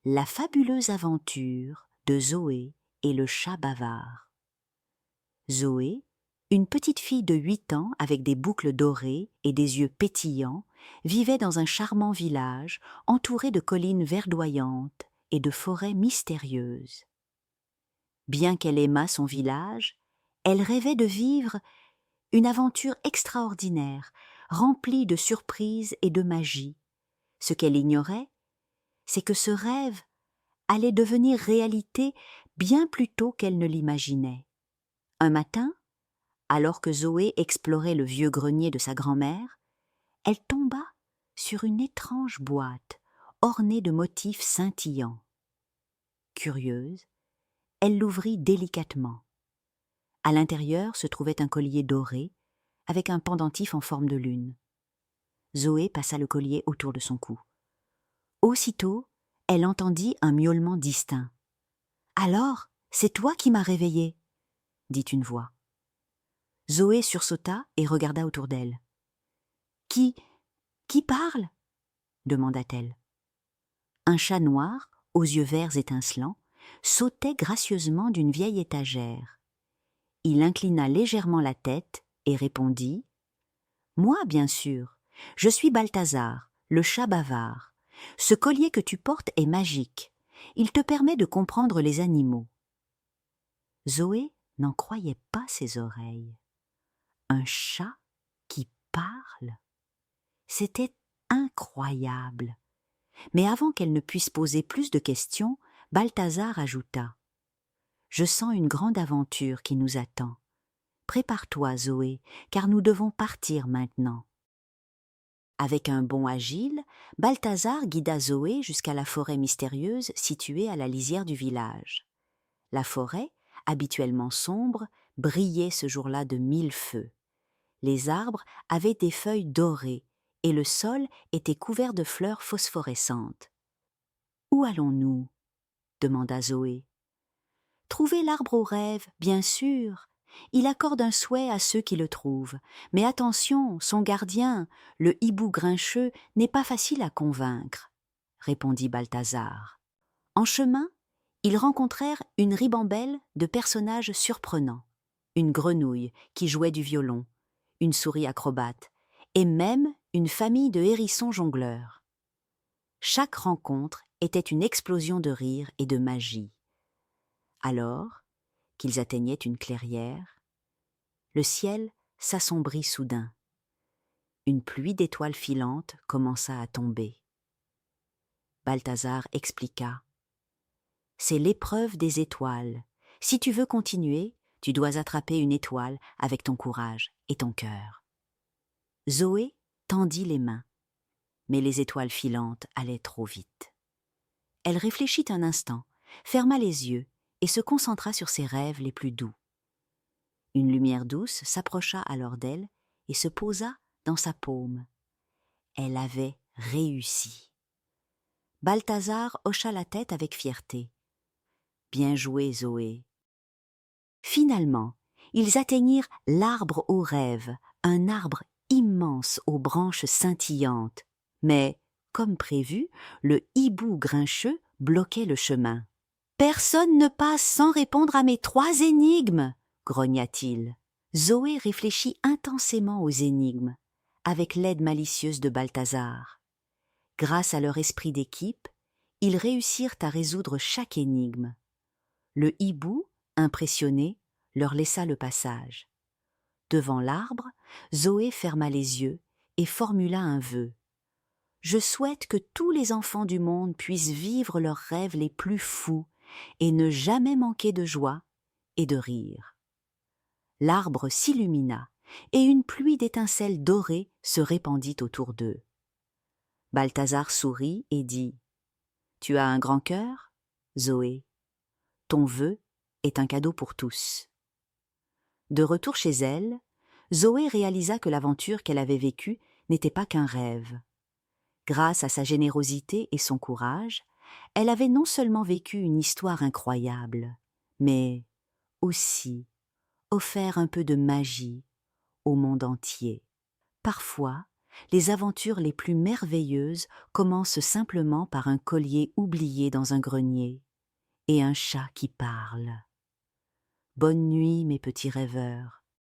La fabuleuse aventure de Zoé et le chat bavard. Zoé, une petite fille de 8 ans avec des boucles dorées et des yeux pétillants, vivait dans un charmant village entouré de collines verdoyantes et de forêts mystérieuses. Bien qu'elle aimât son village, elle rêvait de vivre une aventure extraordinaire, remplie de surprises et de magie. Ce qu'elle ignorait, c'est que ce rêve allait devenir réalité bien plus tôt qu'elle ne l'imaginait. Un matin, alors que Zoé explorait le vieux grenier de sa grand-mère, elle tomba sur une étrange boîte ornée de motifs scintillants. Curieuse, elle l'ouvrit délicatement. À l'intérieur se trouvait un collier doré avec un pendentif en forme de lune. Zoé passa le collier autour de son cou. Aussitôt, elle entendit un miaulement distinct. « Alors, c'est toi qui m'as réveillée » dit une voix. Zoé sursauta et regarda autour d'elle. « Qui parle ?» demanda-t-elle. Un chat noir, aux yeux verts étincelants, sautait gracieusement d'une vieille étagère. Il inclina légèrement la tête et répondit « Moi, bien sûr, je suis Balthazar, le chat bavard. Ce collier que tu portes est magique. Il te permet de comprendre les animaux. » Zoé n'en croyait pas ses oreilles. Un chat qui parle? C'était incroyable. Mais avant qu'elle ne puisse poser plus de questions, Balthazar ajouta « Je sens une grande aventure qui nous attend. Prépare-toi, Zoé, car nous devons partir maintenant. » Avec un bond agile, Balthazar guida Zoé jusqu'à la forêt mystérieuse située à la lisière du village. La forêt, habituellement sombre, brillait ce jour-là de 1000 feux. Les arbres avaient des feuilles dorées et le sol était couvert de fleurs phosphorescentes. « Où allons-nous » demanda Zoé. « Trouver l'arbre aux rêves, bien sûr. Il accorde un souhait à ceux qui le trouvent. Mais attention, son gardien, le hibou grincheux, n'est pas facile à convaincre, » répondit Balthazar. En chemin, ils rencontrèrent une ribambelle de personnages surprenants. Une grenouille qui jouait du violon, une souris acrobate, et même une famille de hérissons jongleurs. Chaque rencontre était une explosion de rire et de magie. Alors qu'ils atteignaient une clairière, le ciel s'assombrit soudain. Une pluie d'étoiles filantes commença à tomber. Balthazar expliqua. « C'est l'épreuve des étoiles. Si tu veux continuer, tu dois attraper une étoile avec ton courage et ton cœur. » Zoé tendit les mains, mais les étoiles filantes allaient trop vite. Elle réfléchit un instant, ferma les yeux et se concentra sur ses rêves les plus doux. Une lumière douce s'approcha alors d'elle et se posa dans sa paume. Elle avait réussi. Balthazar hocha la tête avec fierté. « Bien joué, Zoé. » Finalement, ils atteignirent l'arbre aux rêves, un arbre immense aux branches scintillantes. Mais, comme prévu, le hibou grincheux bloquait le chemin. « Personne ne passe sans répondre à mes 3 énigmes !» grogna-t-il. Zoé réfléchit intensément aux énigmes, avec l'aide malicieuse de Balthazar. Grâce à leur esprit d'équipe, ils réussirent à résoudre chaque énigme. Le hibou, impressionné, leur laissa le passage. Devant l'arbre, Zoé ferma les yeux et formula un vœu. « Je souhaite que tous les enfants du monde puissent vivre leurs rêves les plus fous et ne jamais manquer de joie et de rire. » L'arbre s'illumina et une pluie d'étincelles dorées se répandit autour d'eux. Balthazar sourit et dit « Tu as un grand cœur, Zoé. Ton vœu est un cadeau pour tous. » De retour chez elle, Zoé réalisa que l'aventure qu'elle avait vécue n'était pas qu'un rêve. Grâce à sa générosité et son courage, elle avait non seulement vécu une histoire incroyable, mais aussi offert un peu de magie au monde entier. Parfois, les aventures les plus merveilleuses commencent simplement par un collier oublié dans un grenier et un chat qui parle. Bonne nuit, mes petits rêveurs.